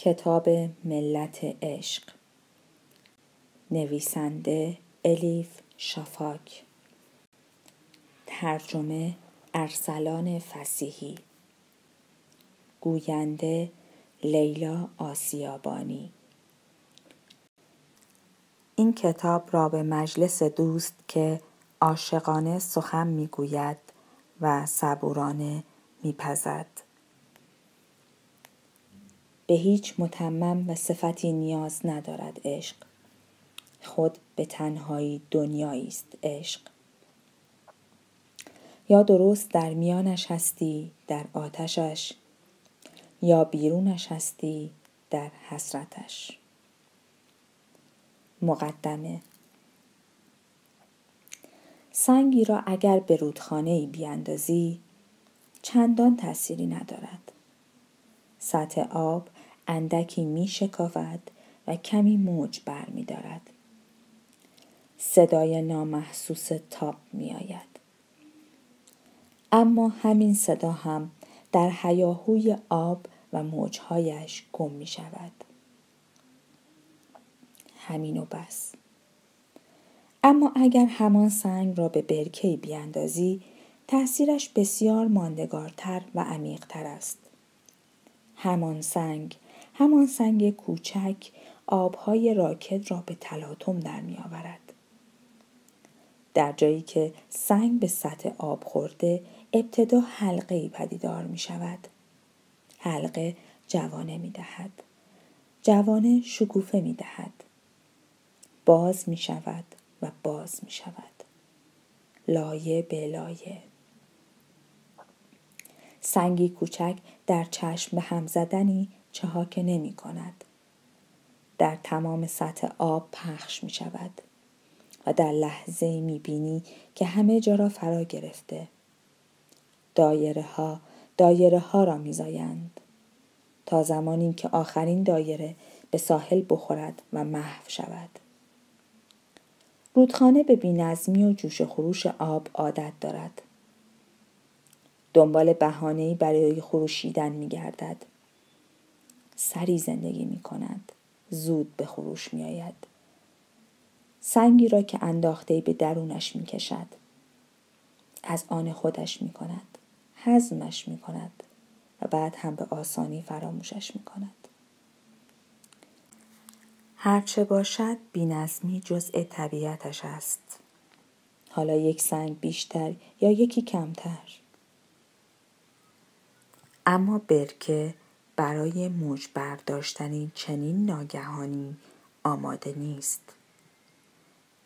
کتاب ملت عشق، نویسنده الیف شافاک، ترجمه ارسلان فصیحی، گوینده لیلا آسیابانی. این کتاب را به مجلس دوست که عاشقانه سخن میگوید و صبورانه میپزد. به هیچ متمم و صفتی نیاز ندارد عشق. خود به تنهایی دنیایی است عشق. یا درست در میانش هستی در آتشش، یا بیرونش هستی در حسرتش. مقدمه. سنگی را اگر به رودخانه‌ای بیاندازی چندان تأثیری ندارد. سطح آب اندکی می شکافد و کمی موج بر می دارد. صدای نامحسوس تاب می آید. اما همین صدا هم در هیاهوی آب و موجهایش گم می شود. همین و بس. اما اگر همان سنگ را به برکه‌ای بیاندازی تأثیرش بسیار ماندگارتر و عمیق‌تر است. همان سنگ کوچک آبهای راکد را به تلاطم در می آورد. در جایی که سنگ به سطح آب خورده ابتدا حلقه‌ای پدیدار می شود. حلقه جوانه می دهد. جوانه شکوفه می دهد. باز می شود و باز می شود. لایه به لایه. سنگی کوچک در چشم به هم زدنی چهاکه نمی کند. در تمام سطح آب پخش می شود و در لحظه‌ای می بینی که همه جا را فرا گرفته. دایره ها را می زایند تا زمانی که آخرین دایره به ساحل بخورد و محو شود. رودخانه به بی‌نظمی و جوش و خروش آب عادت دارد. دنبال بهانه‌ای برای خروشیدن می‌گردد. سری زندگی می‌کند. زود به خروش می‌آید. سنگی را که انداخته‌ای به درونش می‌کشد. از آن خودش می‌کند. هضمش می‌کند و بعد هم به آسانی فراموشش می‌کند. هرچه باشد بی‌نظمی جزء طبیعتش است. حالا یک سنگ بیشتر یا یکی کمتر. اما برکه برای موج برداشتن چنین ناگهانی آماده نیست.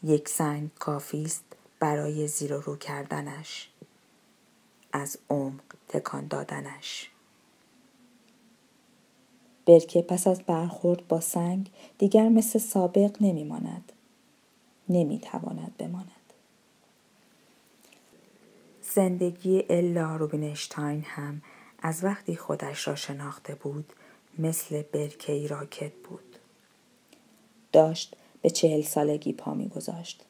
یک سنگ کافی است برای زیر و رو کردنش، از عمق تکان دادنش. برکه پس از برخورد با سنگ دیگر مثل سابق نمی‌ماند. نمی‌تواند بماند. زندگی الا روبینشتاین هم از وقتی خودش را شناخته بود مثل برکه‌ای راکد بود. داشت به 40 سالگی پا می‌گذاشت.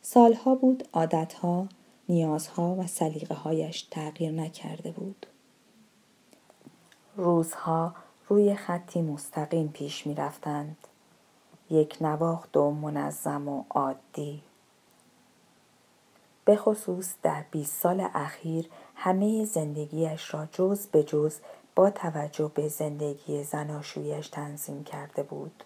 سالها بود عادتها، نیازها و سلیقه‌هایش تغییر نکرده بود. روزها روی خطی مستقیم پیش می‌رفتند. یک نواخت و منظم و عادی. به خصوص در 20 سال اخیر همه زندگیش را جز به جز با توجه به زندگی زناشویش تنظیم کرده بود.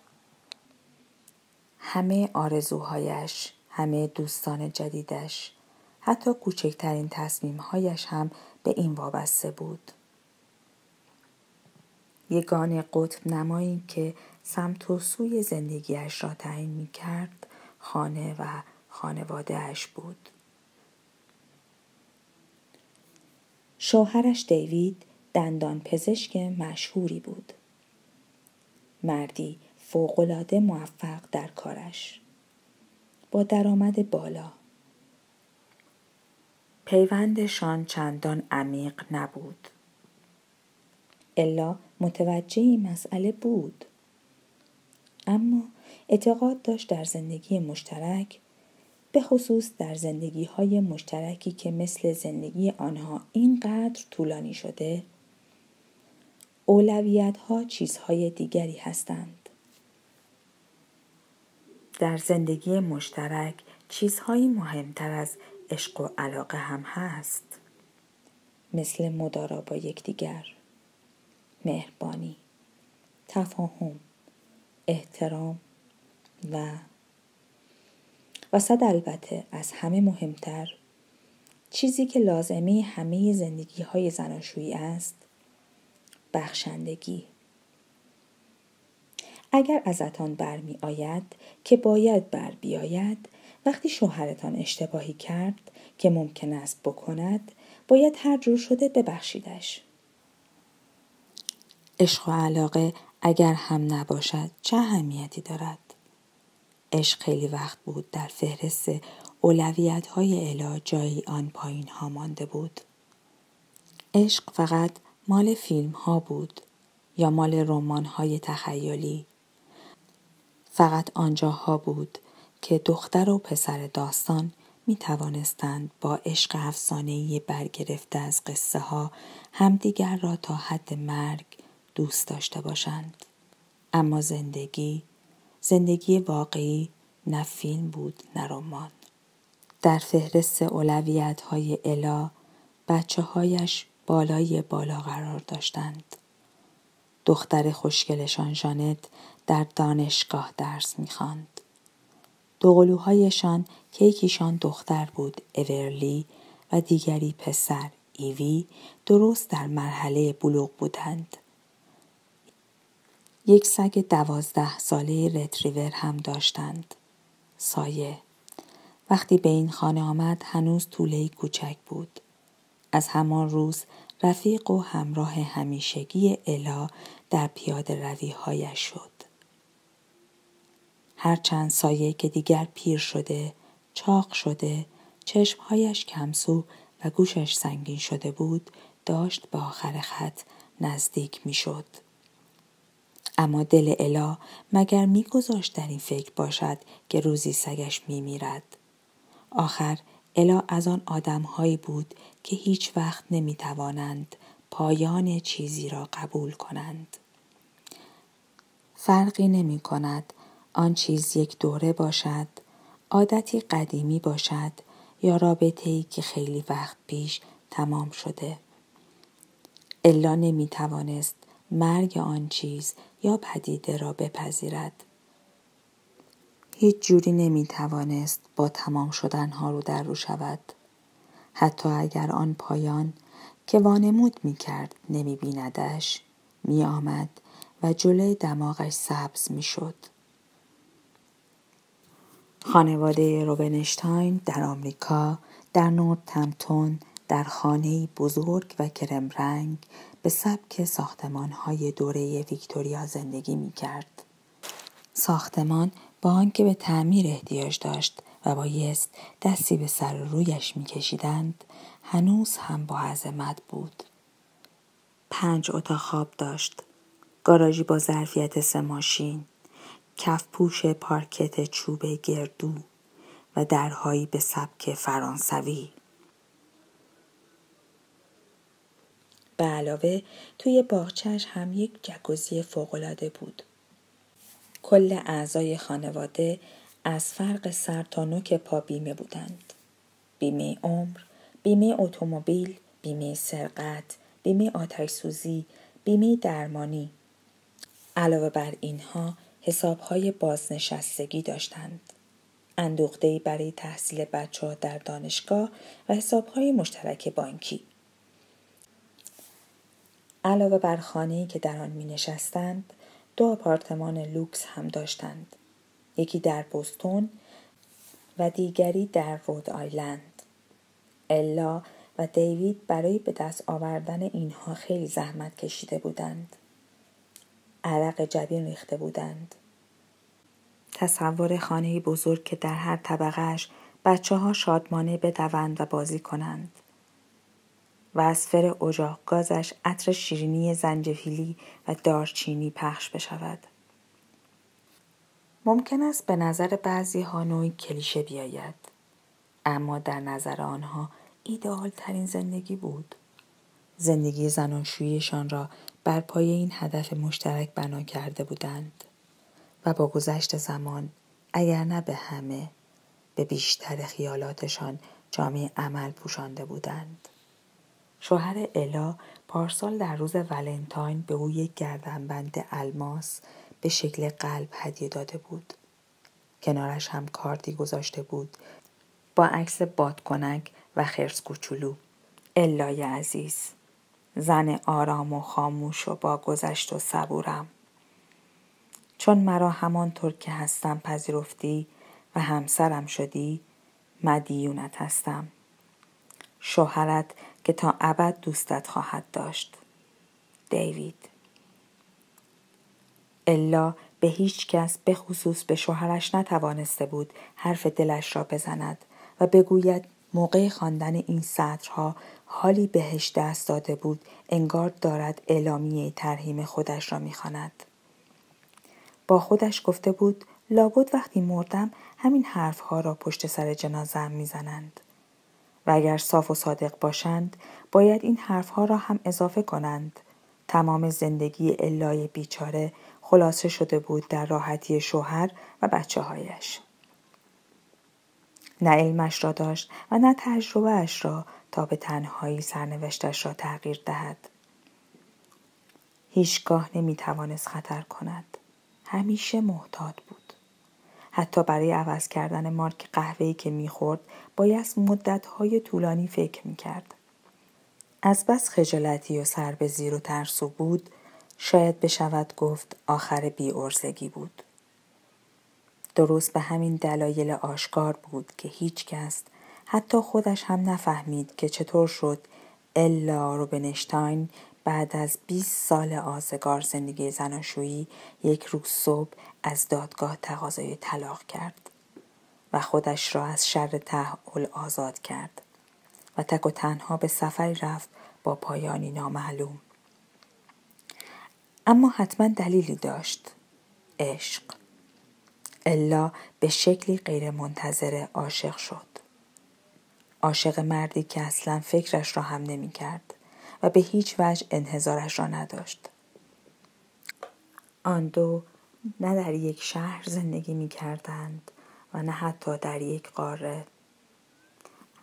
همه آرزوهایش، همه دوستان جدیدش، حتی کوچکترین تصمیمهایش هم به این وابسته بود. یگانه قطب نمایی که سمت و سوی زندگیش را تعیین می کرد خانه و خانواده اش بود. شوهرش دیوید دندان پزشک مشهوری بود. مردی فوق‌العاده موفق در کارش. با درآمد بالا. پیوندشان چندان عمیق نبود. الا متوجه این مسئله بود. اما اعتقاد داشت در زندگی مشترک، به خصوص در زندگی‌های مشترکی که مثل زندگی آنها اینقدر طولانی شده، اولویت‌ها چیزهای دیگری هستند. در زندگی مشترک چیزهایی مهمتر از عشق و علاقه هم هست، مثل مدارا با یکدیگر، مهربانی، تفاهم، احترام و صد البته از همه مهمتر چیزی که لازمه همه زندگی‌های زناشویی است، بخشندگی. اگر ازتان برمی آید که باید بر بیاید، وقتی شوهرتان اشتباهی کرد که ممکن است بکند، باید هر جور شده ببخشیدش. عشق و علاقه اگر هم نباشد چه اهمیتی دارد؟ عشق خیلی وقت بود در فهرست اولویت‌های الهی جایی آن پایین ها مانده بود. عشق فقط مال فیلم ها بود یا مال رمان های تخیلی. فقط آنجاها بود که دختر و پسر داستان می توانستند با عشق افسانه‌ای برگرفته از قصه ها همدیگر را تا حد مرگ دوست داشته باشند. اما زندگی واقعی نه فیلم بود نه رمان. در فهرست اولویت‌های الا بچه‌هایش بالای بالا قرار داشتند. دختر خوشگلشان ژانت در دانشگاه درس می‌خواند. دوقلوهایشان که یکیشان دختر بود اورلی و دیگری پسر ایوی درست در مرحله بلوغ بودند. یک سگ 12 ساله رتریور هم داشتند. سایه. وقتی به این خانه آمد هنوز توله‌ای کوچک بود. از همان روز رفیق و همراه همیشگی الا در پیاده روی‌هایش شد. هرچند سایه که دیگر پیر شده، چاق شده، چشمهایش کمسو و گوشش سنگین شده بود، داشت به آخر خط نزدیک می شد. اما دل الا مگر می گذاشت در این فکر باشد که روزی سگش می میرد. آخر الا از آن آدم‌هایی بود که هیچ وقت نمی توانند پایان چیزی را قبول کنند. فرقی نمی کند آن چیز یک دوره باشد، عادتی قدیمی باشد یا رابطه‌ای که خیلی وقت پیش تمام شده. الا نمی توانست مرگ آن چیز یا پدیده را بپذیرد. هیچ جوری نمی توانست با تمام شدنها رو در رو شود. حتی اگر آن پایان که وانمود می کرد نمی بیندش، می آمد و جلوی دماغش سبز می شد. خانواده روبنشتاین در آمریکا، در نورتهمپتون، در خانه‌ای بزرگ و کرم رنگ به سبک ساختمان‌های دوره ویکتوریا زندگی می کرد. ساختمان با آنکه به تعمیر احتیاج داشت و بایست دستی به سر رویش می کشیدند، هنوز هم با عظمت بود. 5 اتاق خواب داشت، گاراژی با ظرفیت 3 ماشین، کفپوش پارکت چوب گردو و درهایی به سبک فرانسوی. به علاوه توی باغچه‌اش هم یک جکوزی فوق‌العاده بود. کل اعضای خانواده از فرق سر تا نوک پا بیمه بودند. بیمه عمر، بیمه اتومبیل، بیمه سرقت، بیمه آتش‌سوزی، بیمه درمانی. علاوه بر اینها حسابهای بازنشستگی داشتند. اندوخته‌ای برای تحصیل بچه‌ها در دانشگاه و حسابهای مشترک بانکی. علاوه بر خانه‌ای که در آن می‌نشستند، 2 آپارتمان لوکس هم داشتند. یکی در بوستون و دیگری در رود آیلند. الا و دیوید برای به دست آوردن اینها خیلی زحمت کشیده بودند. عرق جبین ریخته بودند. تصور خانه‌ای بزرگ که در هر طبقه‌اش بچه‌ها شادمانه بدوند و بازی کنند. و از فر اجاق گازش عطر شیرینی زنجفیلی و دارچینی پخش بشود. ممکن است به نظر بعضی‌ها نوعی کلیشه بیاید، اما در نظر آنها ایدئال ترین زندگی بود. زندگی زناشوییشان را بر پای این هدف مشترک بنا کرده بودند و با گذشت زمان اگر نه به همه به بیشتر خیالاتشان جامه عمل پوشانده بودند. شوهر الا پارسال در روز ولنتاین به او یک گردنبند الماس به شکل قلب هدیه داده بود. کنارش هم کارتی گذاشته بود با عکس بادکنک و خرس کوچولو. الای عزیز، زن آرام و خاموش و با گذشت و صبورم. چون مرا همانطور که هستم پذیرفتی و همسرم شدی، مدیونت هستم. شوهرت که تا ابد دوستت خواهد داشت. دیوید. الا به هیچ کس به خصوص به شوهرش نتوانسته بود حرف دلش را بزند و بگوید موقع خواندن این سطرها حالی بهش دست داده بود انگار دارد اعلامیه ترحیم خودش را می‌خواند. با خودش گفته بود لابد وقتی مردم همین حرفها را پشت سر جنازه‌ام می‌زنند و اگر صاف و صادق باشند باید این حرفها را هم اضافه کنند. تمام زندگی الای بیچاره خلاصه شده بود در راحتی شوهر و بچه‌هایش. نه علمش را داشت و نه تجربه‌اش را تا به تنهایی سرنوشتش را تغییر دهد. هیچگاه نمی‌توانست خطر کند. همیشه محتاط بود. حتی برای عوض کردن مارک قهوه‌ای که می‌خورد باید مدت‌های طولانی فکر می‌کرد. از بس خجالتی و سر به زیر و ترسو بود، شاید بشود گفت آخر بی‌عرضگی بود. درست به همین دلایل آشکار بود که هیچ کس، حتی خودش هم نفهمید که چطور شد الا روبینشتاین بعد از 20 سال آزگار زندگی زناشویی یک روز صبح از دادگاه تقاضای طلاق کرد و خودش را از شر تحول آزاد کرد و تک و تنها به سفری رفت با پایانی نامعلوم. اما حتما دلیلی داشت. عشق. الا به شکلی غیر منتظره عاشق شد. عاشق مردی که اصلا فکرش را هم نمی کرد و به هیچ وجه انتظارش را نداشت. آن دو نه در یک شهر زندگی می کردند و نه حتی در یک قاره.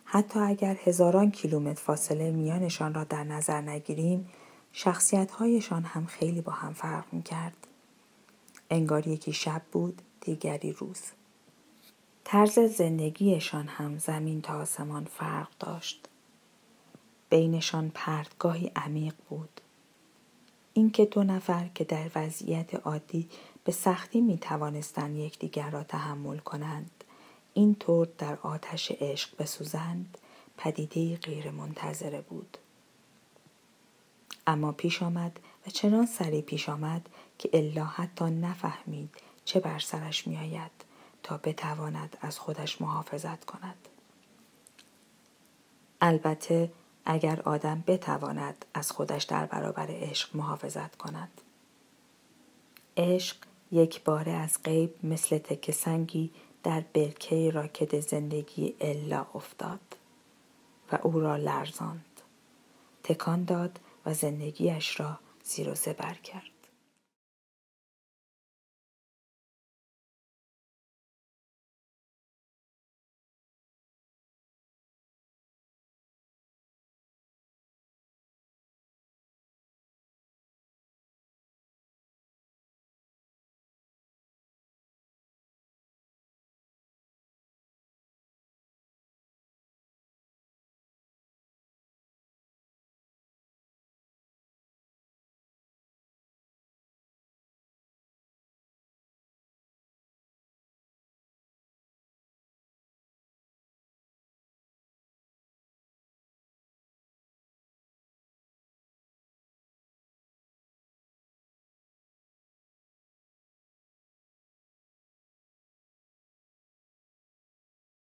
حتی اگر هزاران کیلومتر فاصله میانشان را در نظر نگیریم، شخصیت‌هایشان هم خیلی با هم فرق می‌کرد. انگار یکی شب بود، دیگری روز. طرز زندگیشان هم زمین تا آسمان فرق داشت. بینشان پرتگاهی عمیق بود. اینکه دو نفر که در وضعیت عادی به سختی می‌توانستند یکدیگر را تحمل کنند، اینطور در آتش عشق بسوزند، پدیده‌ای غیر منتظره بود. اما پیش آمد و چنان سریع پیش آمد که الا حتی نفهمید چه بر سرش می آید تا بتواند از خودش محافظت کند. البته اگر آدم بتواند از خودش در برابر عشق محافظت کند. عشق یک باره از غیب مثل تکه سنگی در برکه راکت زندگی الا افتاد و او را لرزاند، تکان داد و زندگیش را زیر و زبر کرد.